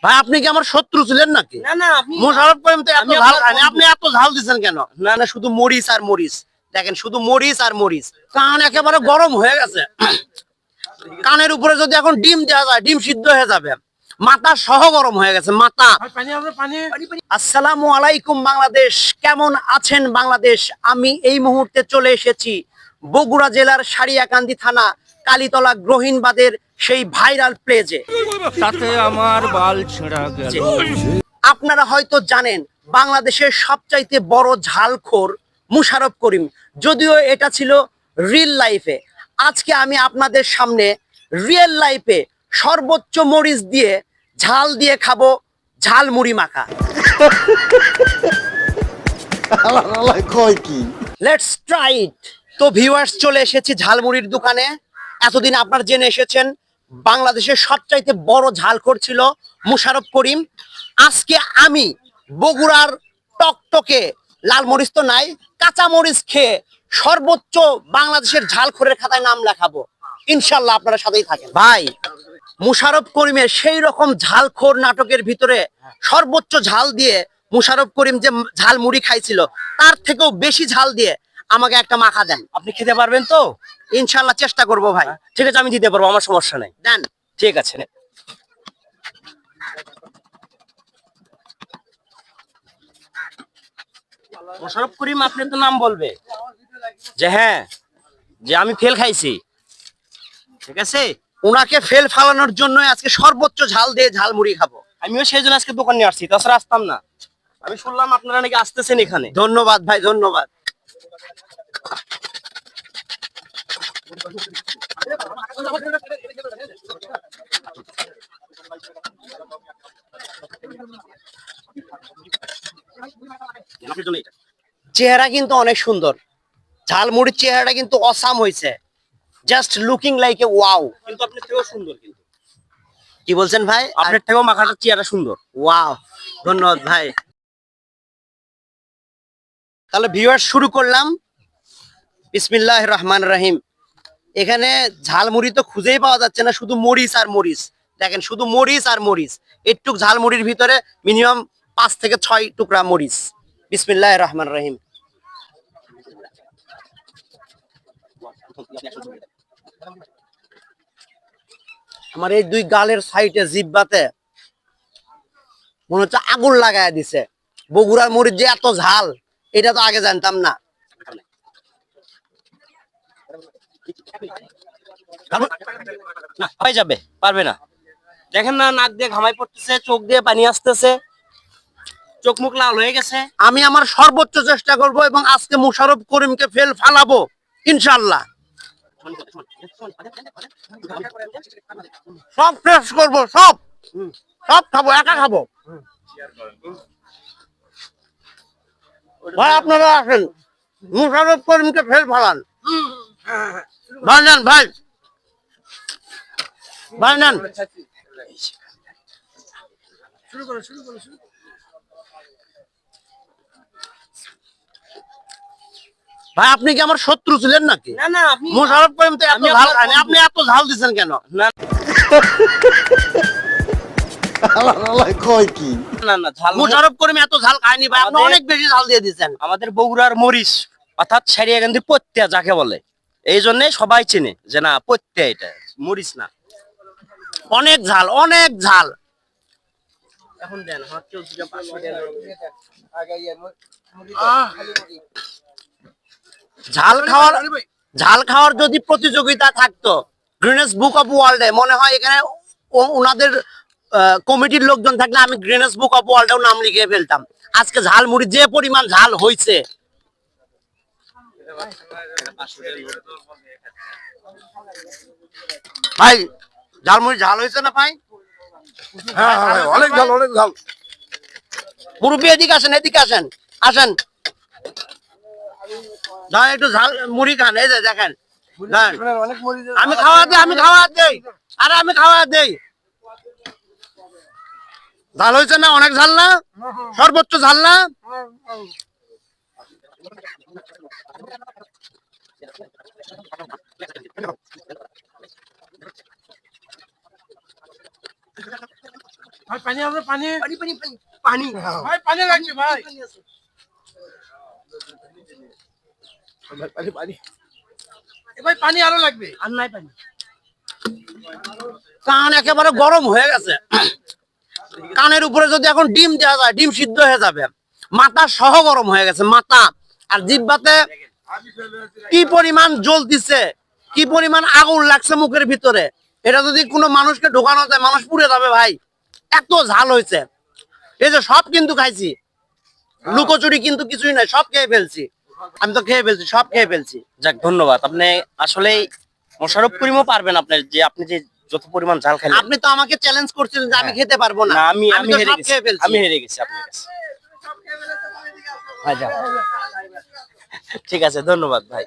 ভাই আপনি কি আমার শত্রু ছিলেন নাকি? না না, আপনি মোশাররফ করিম তো এত ঝাল খায় না, আপনি এত ঝাল দিচ্ছেন কেন? না না, শুধু মরিচ আর মরিচ, দেখেন শুধু মরিচ আর মরিচ, কান একেবারে গরম হয়ে গেছে। কানের উপরে যদি এখন ডিম দেওয়া যায় ডিম সিদ্ধ হয়ে যাবে, মাথা সহ গরম হয়ে গেছে মাথা। আসসালামু আলাইকুম বাংলাদেশ, কেমন আছেন বাংলাদেশ? আমি এই মুহূর্তে চলে এসেছি বগুড়া জেলার সারিয়াকান্দি থানা কালীতলা গ্রহীণবাদের সেই ভাইরাল প্লেজে। তাতে আমার বাল ছেঁড়া গেল। আপনারা হয়তো জানেন বাংলাদেশের সবচাইতে বড় ঝালখোর মুশাররফ করিম, যদিও এটা ছিল রিয়েল লাইফে। আজকে আমি আপনাদের সামনে রিয়েল লাইফে সর্বোচ্চ মরিচ দিয়ে ঝাল দিয়ে খাবো ঝালমুড়ি মাখা। Let's try it. তো ভিউয়ার্স, চলে এসেছি ঝালমুড়ির দোকানে। এতদিন আপনারা জেনে এসেছেন বাংলাদেশের সবচাইতে বড় ঝালখোর ছিল মুশাররফ করিম। আজকে আমি বগুড়ার টকটকে লাল মরিচ তো নাই, কাঁচা মরিচ খেয়ে সর্বোচ্চ বাংলাদেশের ঝালখোরের খাতায় নাম লেখাবো ইনশাল্লাহ। আপনারা সাথেই থাকেন। ভাই, মুশাররফ করিমের সেই রকম ঝালখোর নাটকের ভিতরে সর্বোচ্চ ঝাল দিয়ে মুশাররফ করিম যে ঝাল মুড়ি খাইছিল তার থেকেও বেশি ঝাল দিয়ে আমাকে একটা মাখা দেন। আপনি খেতে পারবেন তো? ইনশাল্লাহ চেষ্টা করব ভাই। ঠিক আছে, আমি দিতে পারবো, আমার সমস্যা নাই। দেন। ঠিক আছে। মোশাররফ করিম আপনি তো নাম বলবে যে হ্যাঁ, যে আমি ফেল খাইছি, ঠিক আছে? ওনাকে ফেল ফালানোর জন্য আজকে সর্বোচ্চ ঝাল দিয়ে ঝাল মুড়ি খাবো। আমিও সেই জন্য আজকে দোকান নিয়ে আসছি, তাছাড়া আসতাম না। আমি শুনলাম আপনারা নাকি আসতেছেন এখানে। ধন্যবাদ ভাই, ধন্যবাদ। চেহারা কিন্তু অনেক সুন্দর, ঝালমুড়ির চেহারাটা কিন্তু অসাম হয়েছে, just looking like a wow. কিন্তু আপনার থেকেও সুন্দর, কিন্তু কি বলছেন ভাই? আপনার থেকেও মাখাটার চেহারা সুন্দর। ওয়াও, ধন্যবাদ ভাই। তাহলে ভিউয়ার শুরু করলাম। বিসমিল্লাহির রহমানির রহিম। এখানে ঝালমুড়ি তো খুঁজেই পাওয়া যাচ্ছে না, শুধু মরিচ আর মরিচ। দেখেন শুধু মরিচ আর মরিচ, একটু ঝালমুড়ির ভিতরে মিনিমাম 5 থেকে 6 টুকরা মরিচ। বিসমিল্লাহির রহমানির রহিম। আমার এই দুই গালের সাইডে জিহ্বাতে মনে হচ্ছে আগুন লাগায় দিছে। বগুড়ার মরিচ যে এত ঝাল এটা তো আগে জানতাম না। হয়ে যাবে, পারবে না। দেখেন না, নাক দিয়ে ঘামাই পড়তেছে, চোখ দিয়ে পানি আসতেছে, চোখ মুখ লাল হয়ে গেছে। আমি আমার সর্বোচ্চ চেষ্টা করব এবং আজকে মুশাররফ করিমকে ফেল ফালাবো ইনশাআল্লাহ। সব শেষ করবো, সব সব খাবো, একা খাবো। ভাই আপনারা আসেন, মুশাররফ করিমকে ফেল ফালান। ভাই নেন, ভাই ভাই নেন। ভাই আপনি কি আমার শত্রু ছিলেন নাকি? না না, আপনি মুশাররফ করিম তো এত ঝাল খায় না, আপনি এত ঝাল দিচ্ছেন কেন? না না, ঝাল মুশাররফ করিম এত ঝাল খায়নি ভাই, আপনি অনেক বেশি ঝাল দিয়ে দিচ্ছেন। আমাদের বগুড়ার মরিচ, অর্থাৎ সারিয়াকান্দি পত্যা যাকে বলে, এই জন্য সবাই চেনে যে না পত্যা, এটা মরিচ না। অনেক ঝাল, অনেক ঝাল। এখন দেন ঝাল খাওয়ার যদি প্রতিযোগিতা থাকতো গ্রিনেস বুক অফ ওয়ার্ল্ডে, মনে হয় এখানে ওনাদের কমিটির লোকজন থাকলে আমি গ্রিনেস বুক অফ ওয়ার্ল্ডেও নাম লিখিয়ে ফেলতাম। আজকে ঝালমুড়ি যে পরিমাণ ঝাল হয়েছে, ভাই ঝালমুড়ি ঝাল হয়েছে না ভাই? হ্যাঁ হ্যাঁ, অনেক ঝাল, অনেক ঝাল। মুরব্বী এদিকে আসেন, এদিকে আসেন, আসেন। দাঁড়ান একটু ঝাল মুড়ি খান, এই যে দেখেন। অনেক মরিচ। আমি খাওয়া দিই, আমি খাওয়া দেই, আরে আমি খাওয়া দেই। ঝাল হয়েছে না? অনেক ঝাল না? সর্বোচ্চ ঝাল না? ভাই পানি আছে পানি পানি পানি পানি পানি ভাই পানি লাগবে ভাই পানি আছে। পানি পানি ভাই পানি আরো লাগবে আর নাই পানি। কান একেবারে গরম হয়ে গেছে। কানের উপরে যদি এখন ডিম দেওয়া যায় ডিম সিদ্ধ হয়ে যাবে। মাথা সহ গরম হয়ে গেছে মাথা আর জিহ্বাতে কি পরিমাণ জ্বলতিছে, কি পরিমাণ আগুন লাগছে মুখের ভিতরে। এটা যদি কোনো মানুষকে ঢোকানো যায় মানুষ পুড়ে যাবে ভাই, এত ঝাল হয়েছে। এই যে সব কিন্তু খাইছি, লুকোচুরি কিন্তু কিছুই নাই, সব খেয়ে ফেলছি। আমি তো খেয়ে ফেলছি, সব খেয়ে ফেলছি। যাক ধন্যবাদ, আপনি আসলেই মোশাররফ করিমও পারবেন আপনার যে আপনি যে যত পরিমাণ ঝাল খেলেন। আপনি তো আমাকে চ্যালেঞ্জ করছিলেন যে আমি খেতে পারবো না। না আমি তো হেরে সব গেছি, খেয়ে ফেলছি। আমি হেরে গেছি আপনার কাছে। আচ্ছা। ঠিক আছে, ধন্যবাদ ভাই।